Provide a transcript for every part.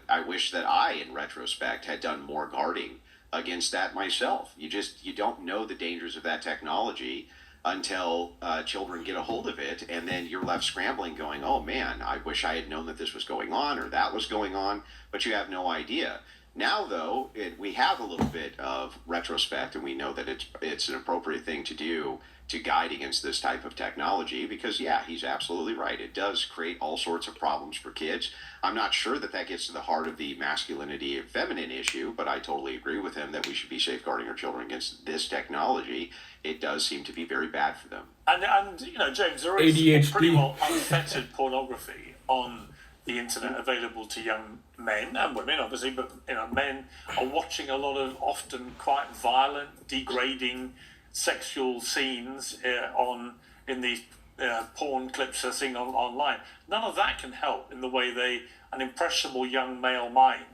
I wish that I, in retrospect, had done more guarding against that myself. You don't know the dangers of that technology until children get a hold of it, and then you're left scrambling going, oh man, I wish I had known that this was going on or that was going on, but you have no idea. Now, though, we have a little bit of retrospect, and we know that it's an appropriate thing to do to guide against this type of technology because, yeah, he's absolutely right. It does create all sorts of problems for kids. I'm not sure that gets to the heart of the masculinity and feminine issue, but I totally agree with him that we should be safeguarding our children against this technology. It does seem to be very bad for them. And James, there is ADHD. pretty well unfettered pornography on the internet available to young men and women, obviously, but men are watching a lot of often quite violent, degrading sexual scenes in these porn clips they're seeing online. None of that can help in the way an impressionable young male mind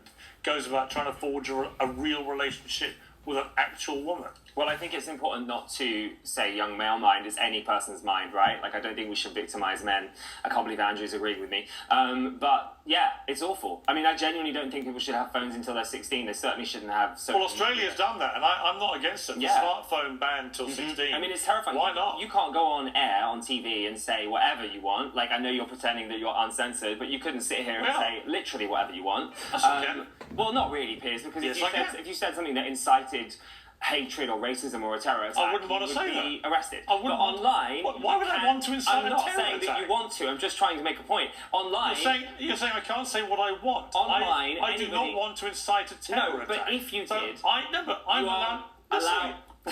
goes about trying to forge a real relationship with an actual woman. Well, I think it's important not to say young male mind is any person's mind, right? Like, I don't think we should victimize men. I can't believe Andrew's agreeing with me. But, yeah, it's awful. I mean, I genuinely don't think people should have phones until they're 16. They certainly shouldn't have... Well, Australia's done that, and I'm not against it. Yeah. The smartphone ban till 16. I mean, it's terrifying. Why not? You can't go on air, on TV, and say whatever you want. Like, I know you're pretending that you're uncensored, but you couldn't sit here and say literally whatever you want. Yes, you can. Well, not really, Piers, because Yes, if you said something that incited hatred or racism or a terror attack, I wouldn't want to you would say be arrested. I wouldn't but online... Why would I want to incite I'm a not terror saying attack? that you want to. I'm just trying to make a point. Online... You're saying I can't say what I want. Online, I do not want to incite a terror attack. No, but if you did... I'm allowed...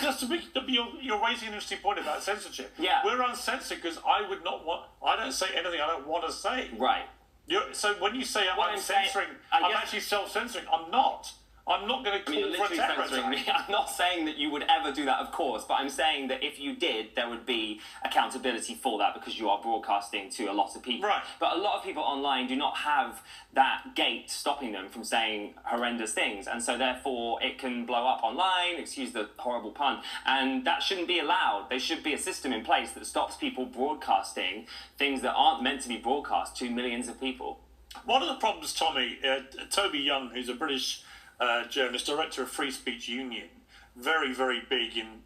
Just to be, you're raising an interesting point about censorship. Yeah. We're uncensored because I would not want... I don't say anything I don't want to say. Right. So when you say I'm censoring, I'm actually self-censoring. I'm not. I'm not going to call for a terror attack. I'm not saying that you would ever do that, of course, but I'm saying that if you did, there would be accountability for that because you are broadcasting to a lot of people. Right. But a lot of people online do not have that gate stopping them from saying horrendous things, and so therefore it can blow up online, excuse the horrible pun, and that shouldn't be allowed. There should be a system in place that stops people broadcasting things that aren't meant to be broadcast to millions of people. One of the problems, Tommy, Toby Young, who's a British journalist, director of Free Speech Union, very, very big in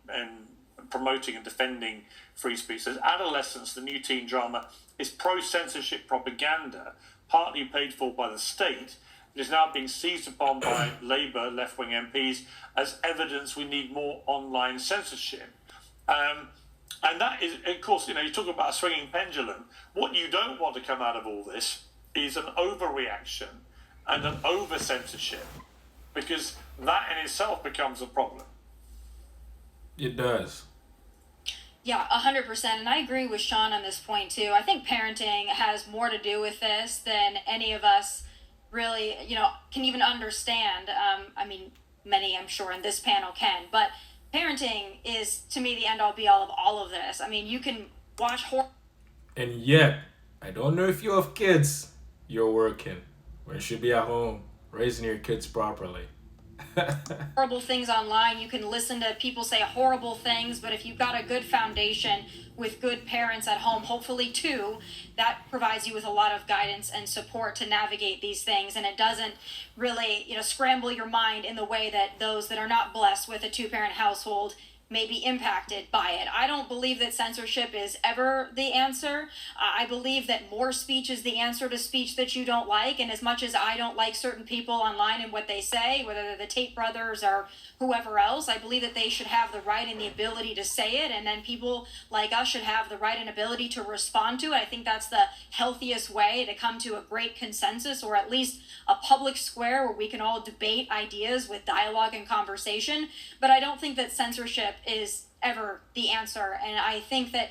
promoting and defending free speech, says Adolescence, the new teen drama, is pro-censorship propaganda, partly paid for by the state. It is now being seized upon by Labour left-wing MPs as evidence we need more online censorship. And that is, of course, you talk about a swinging pendulum. What you don't want to come out of all this is an overreaction and an over-censorship, because that in itself becomes a problem. It does. Yeah, 100%. And I agree with Sean on this point, too. I think parenting has more to do with this than any of us really, can even understand. I mean, many, I'm sure, in this panel can. But parenting is, to me, the end-all, be-all of all of this. I mean, you can watch horror... And yet, I don't know if you have kids, you're working. When you should be at home, raising your kids properly. horrible things online. You can listen to people say horrible things, but if you've got a good foundation with good parents at home, hopefully too, that provides you with a lot of guidance and support to navigate these things, and it doesn't really, scramble your mind in the way that those that are not blessed with a two-parent household may be impacted by it. I don't believe that censorship is ever the answer. I believe that more speech is the answer to speech that you don't like, and as much as I don't like certain people online and what they say, whether they're the Tate brothers or whoever else, I believe that they should have the right and the ability to say it, and then people like us should have the right and ability to respond to it. I think that's the healthiest way to come to a great consensus, or at least a public square where we can all debate ideas with dialogue and conversation. But I don't think that censorship is ever the answer, and I think that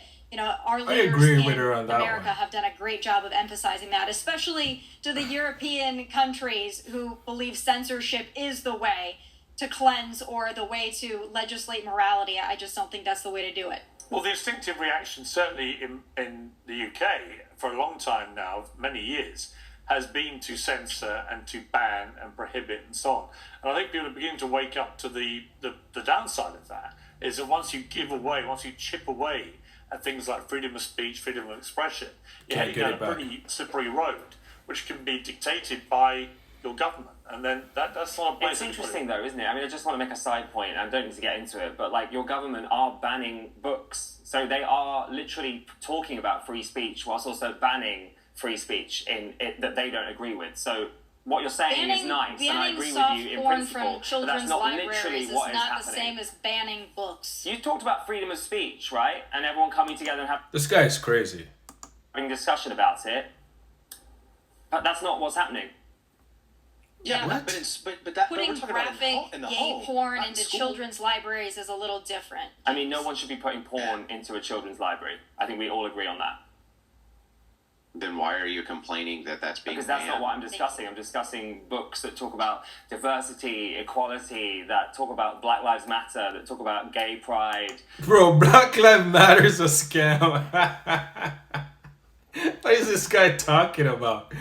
our leaders in America have done a great job of emphasizing that, especially to the European countries who believe censorship is the way to cleanse or the way to legislate morality. I just don't think that's the way to do it. Well, the instinctive reaction, certainly in the UK, for a long time now, many years, has been to censor and to ban and prohibit and so on. And I think people are beginning to wake up to the downside of that, is that once you chip away at things like freedom of speech, freedom of expression, you're heading down a pretty slippery road, which can be dictated by your government, and then that's not a place. It's interesting though, isn't it? I mean, I just want to make a side point, and I don't need to get into it, but like your government are banning books, so they are literally talking about free speech whilst also banning free speech in it that they don't agree with. So what you're saying is nice, and I agree with you in principle, but that's not literally what is not happening. the same as banning books. You talked about freedom of speech, right? And everyone coming together and This guy is crazy. having discussion about it, but that's not what's happening. Yeah, but it's but that but we're Putting talking about graphic in the gay home, porn not in into school. children's libraries is a little different. I mean, no one should be putting porn into a children's library. I think we all agree on that. Then why are you complaining that that's being Because that's banned? not what I'm discussing. I'm discussing books that talk about diversity, equality, that talk about Black Lives Matter, that talk about gay pride. Bro, Black Lives Matter is a scam. What is this guy talking about?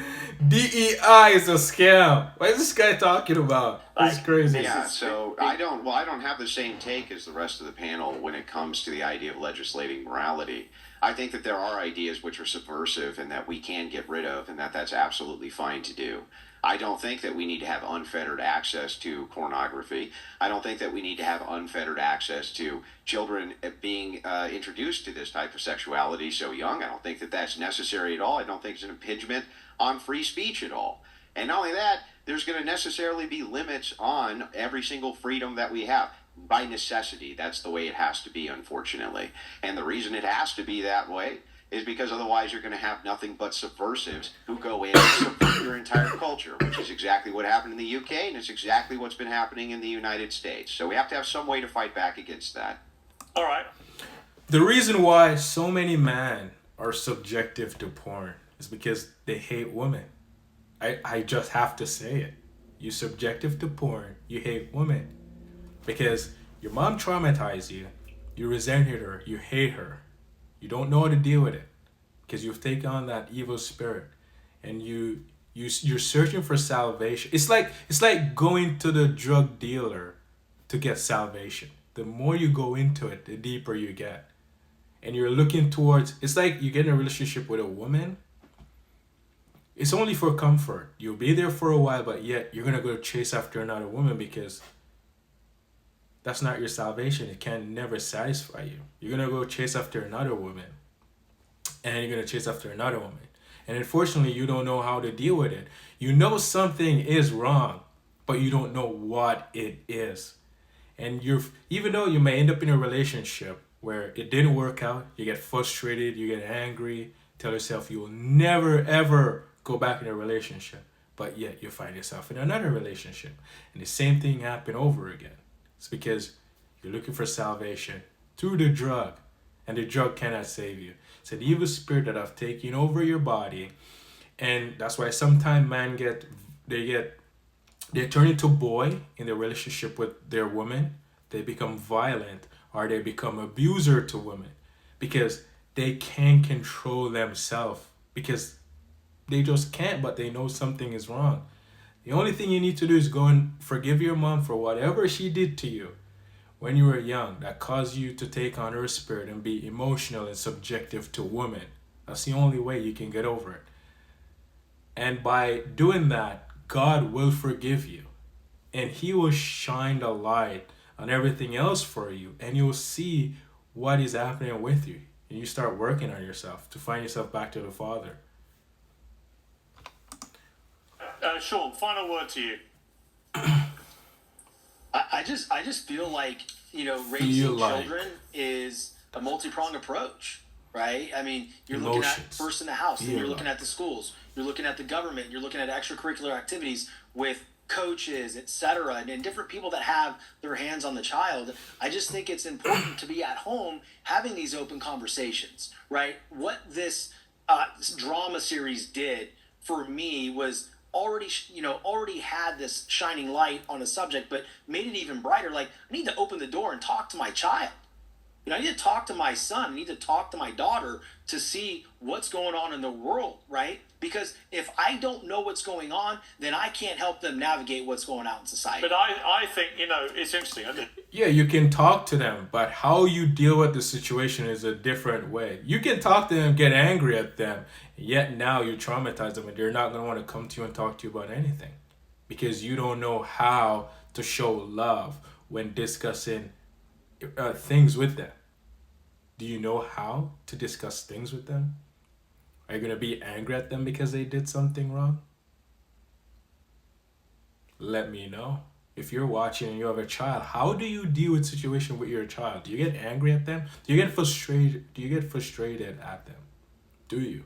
DEI is a scam. What is this guy talking about? That's Like, crazy. Yeah, so I don't have the same take as the rest of the panel when it comes to the idea of legislating morality. I think that there are ideas which are subversive and that we can get rid of, and that's absolutely fine to do. I don't think that we need to have unfettered access to pornography. I don't think that we need to have unfettered access to children being introduced to this type of sexuality so young. I don't think that that's necessary at all. I don't think it's an impingement on free speech at all. And not only that, there's going to necessarily be limits on every single freedom that we have. By necessity, that's the way it has to be, unfortunately. And the reason it has to be that way is because otherwise you're going to have nothing but subversives who go in and subvert your entire culture, which is exactly what happened in the UK, and it's exactly what's been happening in the United States. So we have to have some way to fight back against that. All right. The reason why so many men are subjective to porn is because they hate women. I just have to say it. You're subjective to porn, you hate women. Because your mom traumatized you, you resented her, you hate her. You don't know how to deal with it because you've taken on that evil spirit, and you're searching for salvation. It's like going to the drug dealer to get salvation. The more you go into it, the deeper you get, and you're looking towards. It's like you get in a relationship with a woman. It's only for comfort. You'll be there for a while, but yet you're gonna go chase after another woman because that's not your salvation. It can never satisfy you. You're going to go chase after another woman. And you're going to chase after another woman. And unfortunately, you don't know how to deal with it. You know something is wrong, but you don't know what it is. And even though you may end up in a relationship where it didn't work out, you get frustrated, you get angry, tell yourself you will never, ever go back in a relationship. But yet you find yourself in another relationship. And the same thing happened over again. It's because you're looking for salvation through the drug, and the drug cannot save you. It's an evil spirit that have taken over your body, and that's why sometimes men they turn into boy in their relationship with their woman. They become violent, or they become abuser to women because they can't control themselves, because they just can't, but they know something is wrong. The only thing you need to do is go and forgive your mom for whatever she did to you when you were young that caused you to take on her spirit and be emotional and subjective to women. That's the only way you can get over it. And by doing that, God will forgive you. And He will shine the light on everything else for you. And you'll see what is happening with you. And you start working on yourself to find yourself back to the Father. Sean, final word to you. I just feel like, raising children is a multi-pronged approach, right? I mean, you're looking at first in the house, then you're looking at the schools, you're looking at the government, you're looking at extracurricular activities with coaches, etc., and different people that have their hands on the child. I just think it's important to be at home having these open conversations, right? What this drama series did for me was already had this shining light on a subject, but made it even brighter. Like, I need to open the door and talk to my child. I need to talk to my son. I need to talk to my daughter to see what's going on in the world, right? Because if I don't know what's going on, then I can't help them navigate what's going on in society. But I think, it's interesting, isn't it? Yeah, you can talk to them, but how you deal with the situation is a different way. You can talk to them, get angry at them, yet now you traumatize them and they're not going to want to come to you and talk to you about anything. because you don't know how to show love when discussing things with them. Do you know how to discuss things with them? Are you going to be angry at them because they did something wrong? Let me know. If you're watching and you have a child, how do you deal with situation with your child? Do you get angry at them? Do you get frustrated? Do you get frustrated at them? Do you?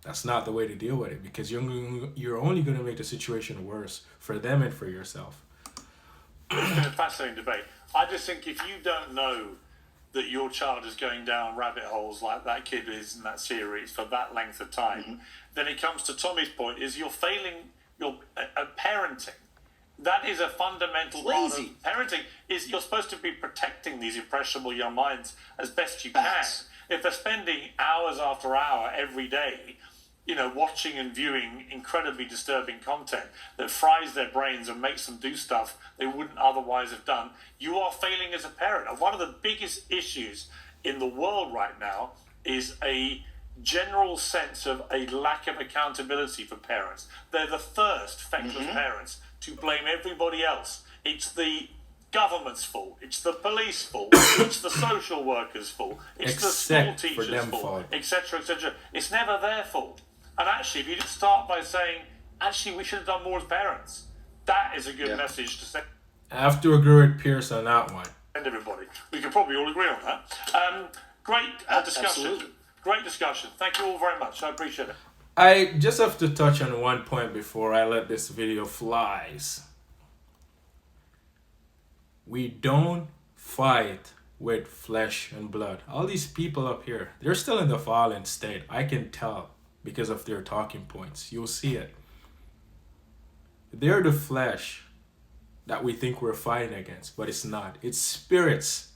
That's not the way to deal with it, because you're only going to make the situation worse for them and for yourself. It's been a fascinating debate. I just think if you don't know that your child is going down rabbit holes like that kid is in that series for that length of time, then it comes to Tommy's point, is you're failing your parenting. That is a fundamental part of parenting. Is you're supposed to be protecting these impressionable young minds as best you can. If they're spending hours after hour every day, watching and viewing incredibly disturbing content that fries their brains and makes them do stuff they wouldn't otherwise have done, you are failing as a parent. And one of the biggest issues in the world right now is a general sense of a lack of accountability for parents. They're the first feckless parents to blame everybody else. It's the government's fault, it's the police fault, it's the social workers' fault, it's the school teachers' fault, etc., etc. It's never their fault. And actually, if you just start by saying, actually, we should have done more as parents, that is a good message to send. I have to agree with Pierce on that one. And everybody. We can probably all agree on that. Great discussion. Absolutely. Great discussion. Thank you all very much. I appreciate it. I just have to touch on one point before I let this video flies. We don't fight with flesh and blood. All these people up here, they're still in the fallen state. I can tell because of their talking points. You'll see it. They're the flesh that we think we're fighting against, but it's not. It's spirits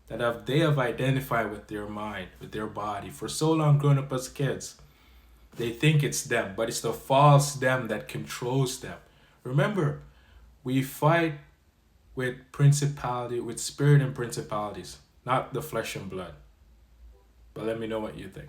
that they have identified with their mind, with their body for so long growing up as kids. They think it's them, but it's the false them that controls them. Remember, we fight with principality, with spirit and principalities, not the flesh and blood. But let me know what you think.